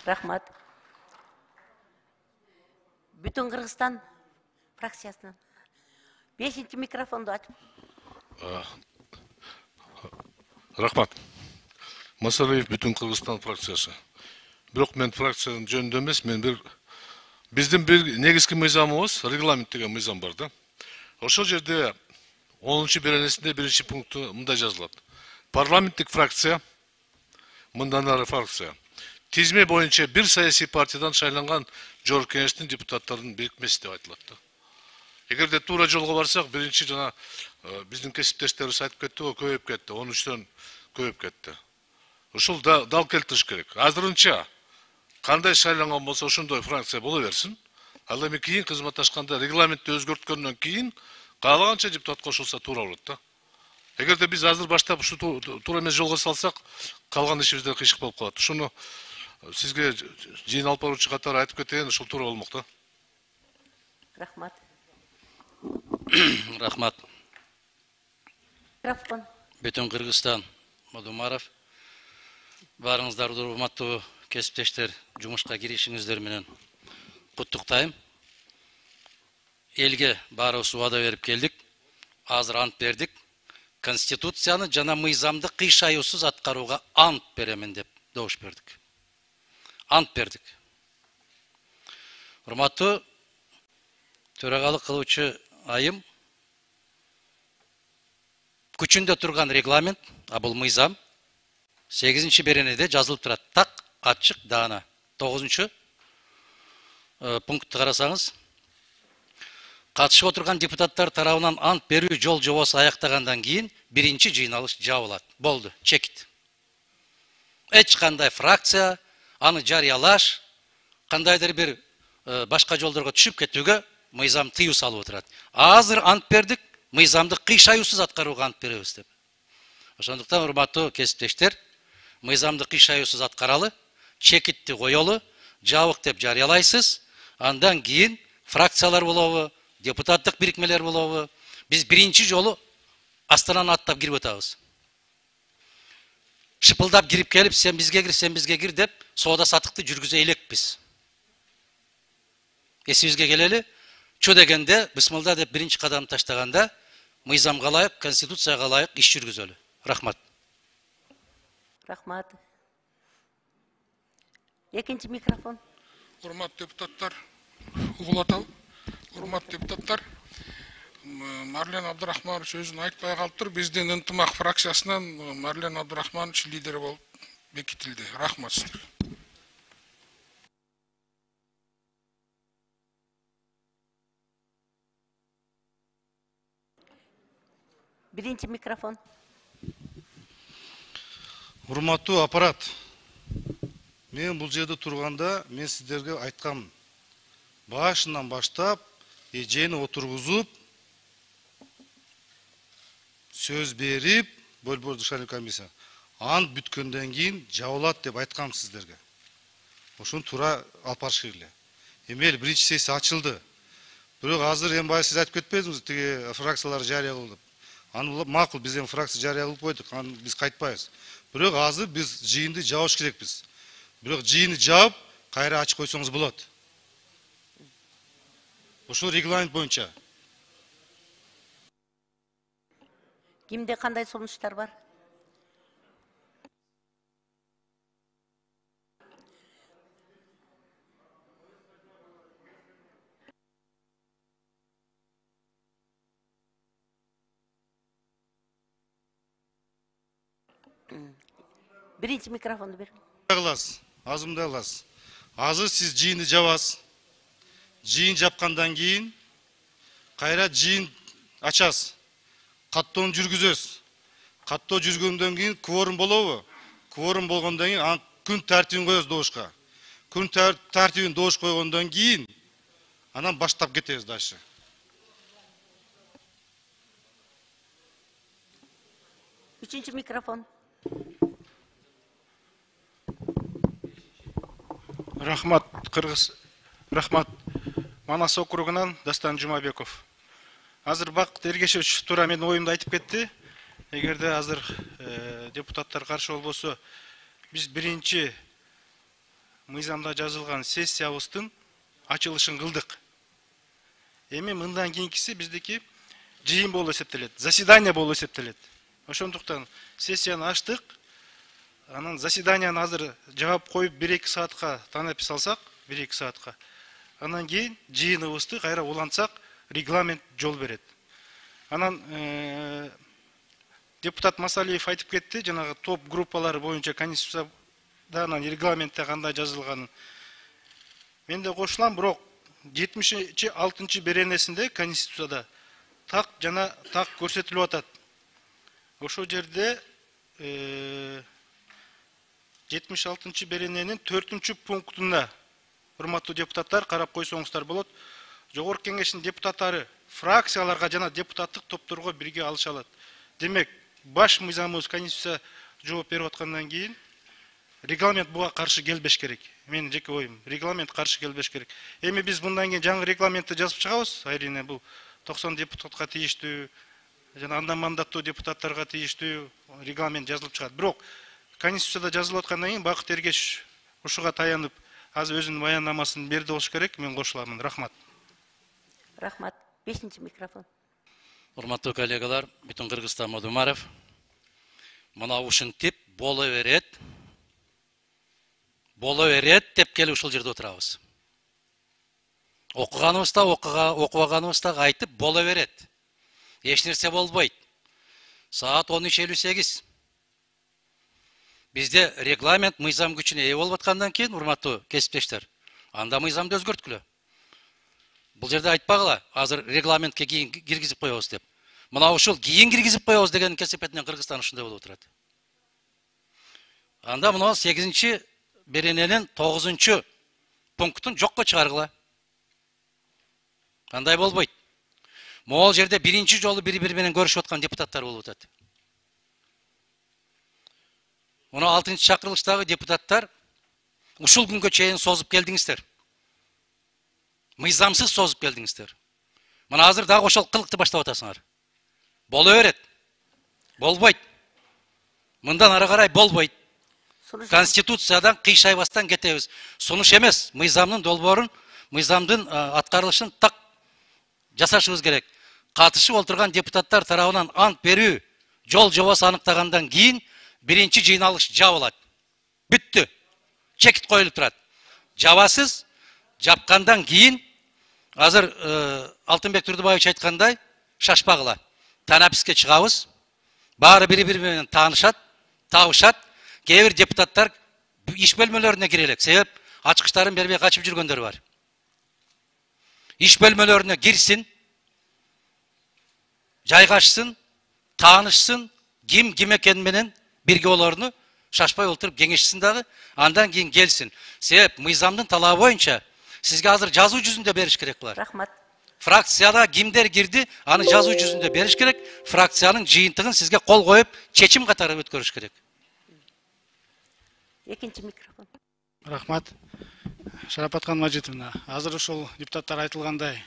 Рахмат. Бүтін Қырғызстан фракциясынан. 5-ші микрофонды ачып. Рахмат. Масалиев Бүтін Қырғызстан фракциясы. Бирок мен фракцияның жөнүндө эмес, биздин бир негизги мыйзамыбыз, регламент деген мыйзам бар да. Ошол жерде 10-чы беренесинде 1-чи пункты мындай жазылат. Парламенттик фракция, мындан ары фракция, тизме боюнча бир саясий партиядан шайланган жогорку кеңештин депутаттарынын бирикмеси деп айтылат да. Эгерде туура жолго барсак, биринчи жана биздин кесиптештерибиз айтып кетти, көбөйүп кетти, 13төн көбөйүп кетти. Ушул дал келтириш керек. Азырынча кандай шайланган болсо ошондой фракция боло берсин. Ал эми кийин кызматташканда регламентти өзгөрткөндөн кийин каалаганча депутат кошулса туура болот да. Эгерде биз азыр баштап ушу туура эмес жолго салсак, калган ишибизде кыйшык болуп калат. Ушуну сизге жыйын алып баруучу катары айтып кетейин, ушул туура болмок да. Рахмат. Рахмат. Микрофон. Бүтін Кыргызстан, Мадумаров. Барыңыздарды урматтуу кесиптештер, жумушка киришиңиздер менен куттуктайм. Элге баарыбыз убада берип келдик. Азыр ант бердик. Конституцияны жана мыйзамды кыйшаюусуз аткарууга ант беремин деп добуш бердик. Ант бердик. Урматтуу төрагалык кылуучу айым, күчүндө турган регламент, бул мыйзам 8-чи беренеде жазылып турат. Так, ачык, даана. 9-чу пунктты карасаңыз, катышып отурган депутаттар тарабынан ант берүү жол жобосу аяктагандан кийин биринчи жыйналыш жабылат. Болду, чекит. Эч кандай фракция аны жарыялаш, кандайдыр бир башка жолдорго түшүп кетүүгө мыйзам тыюу салып отурат. Азыр ант бердик, мыйзамды кыйшаюусуз аткарууга ант беребиз деп. Ошондуктан урматтуу кесиптештер, мыйзамды кыйшаюусуз аткаралы, чекитти коелу, жабык деп жарыялайсыз, андан кийин фракциялар болобу, депутаттык бирикмелер болобу, биз биринчи жолу астананы аттап кирип атабыз. Шыпылдап кирип келип, сен бизге кир деп, соода сатыкты жүргүзө элекпиз. Эсибизге келели, чо дегенде, бисмилда деп биринчи кадам таштаганда, мыйзамга ылайык, конституцияга ылайык иш жүргүзөлү. Рахмат. Рахмат. Экинчи микрофон. Урмат депутаттар, угулатабы. Урмат депутаттар, Марлен Абдурахманович өзүн айтпай калыптыр. Биздин ынтымак фракциясынан Марлен Абдурахманович лидер болуп бекитилди. Рахмат сиздерге. Биринчи микрофон. Урматтуу аппарат. Мен бул жерде турганда, мен сиздерге айткам. Башынан баштап, эжени отургузуп, сөз берип, Борбор дышаный комиссия. Ант бүткөндөн кийин жабылат деп айткам сиздерге. Ошону туура алып барыш керек эле. Эми биринчи сессия ачылды. Бирок азыр эми баягы сиз айтып кетпедиңизби, тиги фракциялар жарыя кылды деп. Аны макул, биз эми фракция жарыя кылып койдук, аны биз кайтпайбыз. Бирок азыр биз жыйынды жабыш керекпиз. Бирок жыйынды жаап, кайра ачып койсоңуз болот. Ошол регламент боюнча. Кимде кандай сунуштар бар? Биринчи микрофонду бер. Азымдай аласыз. Азыр сиз жыйынды жабасыз. Жыйын жапкандан кийин кайра жыйын ачасыз. Каттоону жүргүзөсүз. Каттоо жүргөндөн кийин кворум болобу? Кворум болгондон кийин күн тартибин коебуз добушка. Күн тартибин добуш койгондон кийин анан баштап кетебиз дальше. Үчүнчү микрофон. Рахмат, Рахмат, Манас округунан Дастан Жумабеков. Азыр Бак Тергешевич туура менин оюмду айтып кетти. Эгерде азыр депутаттар каршы болбосо, биз биринчи мыйзамда жазылган сессиябыздын ачылышын кылдык. Эми мындан кийинкиси биздики жыйын болуп эсептелет, заседание болуп эсептелет. Ошондуктан сессияны ачтык. Анан заседанияны азыр жаап коюп 1-2 саатка танапис алсак, 1-2 саатка. Анан кийин жыйыныбызды кайра улантсак, регламент жол берет. Анан депутат Масалиев айтып кетти, жанагы топ группалары боюнча конституцияда анан регламентте кандай жазылганын. Мен де кошулам, бирок 76 беренесинде конституцияда так жана так көрсөтүлүп атат. Ошол жерде 76 берененин 4 пунктунда, урматтуу депутаттар, карап койсоңуздар болот. Жогорку кеңештин депутаттары фракцияларга жана депутаттык топторго бирге алыша алат. Демек, баш мыйзамыбыз конституция жооп берип аткандан кийин регламент буга каршы келбеш керек. Менин жеке оюм, регламент каршы келбеш керек. Эми биз мындан кийин жаңы регламентти жазып чыгабыз. Айрине бул 90 депутатка тийиштүү, жана андан мандаттуу депутаттарга тийиштүү регламент жазылып чыгат. Бирок конституцияда жазылып аткандан кийин Бакыт Эргеш ушуга таянып, азыр өзүнүн баяндамасын берди болуш керек. Мен кошуламын. Рахмат. Рахмат. 5-чи микрофон. Урматтуу коллегалар, бүтүн Кыргызстан Модумаров. Мына ушинтип боло берет деп келип ушул жерде отурабыз. Окуганыбызда айтып боло берет. Эч нерсе болбойт. Саат 13:58. Бизде регламент мыйзам күчүнө ээ болуп аткандан кийин, урматтуу кесиптештер, анда мыйзамды өзгөрткүлө. Бул жерде айтпагыла, азыр регламентке кийин киргизип коебуз деп. Мына ушул кийин киргизип коебуз деген кесепетинен Кыргызстан ушундай болуп турат. Анда мына 8-чи берененин 9-чу пунктун жокко чыгаргыла. Андай болбойт. Могул жерде биринчи жолу бири-бири менен көрүшүп аткан депутаттар болуп атат. Мына 6-чы чакырылыштагы депутаттар ушул күнгө чейин созуп келдиңиздер. Мыйзамсыз созуп келдиңиздер. Мына азыр дагы ошол кылыкты баштап атасыңар. Боло берет. Болбойт. Мындан ары карай болбойт. Конституциядан кыйшайбастан кетебиз. Сунуш эмес, мыйзамдын долбоорун, мыйзамдын аткарылышын так жасашыбыз керек. Катышып отурган депутаттар тарабынан ант берүү жол жобосу аныктагандан кийин биринчи жыйналыш жабылат. Бүттү. Чекит коюлуп турат. Жабасыз, жапкандан кийин азыр Алтынбек Турдубаевич айткандай, шашпагыла. Танаписке чыгабыз. Баары бири-бири менен таанышат, табышат. Кээ бир депутаттар иш бөлмөлөрүнө кире элек. Себеп ачкычтарын бербей качып жүргөндөр бар. Иш бөлмөлөрүнө кирсин, жайгашсын, таанышсын, ким экен менен бирге олорну шашпай олтуруп кеңешсин дагы, андан кийин келсин. Себеп мыйзамдын талабы боюнча сизге азыр жазуу жүзүндө бериш керек булар. Рахмат. Фракцияда кимдер кирди, аны жазуу жүзүндө бериш керек. Фракциянын жыйынтыгын сизге кол коюп, чечим катары өткөрүш керек. 2-чи микрофон. Рахмат. Шарапаткан Мажитовна, азыр ушул депутаттар айтылгандай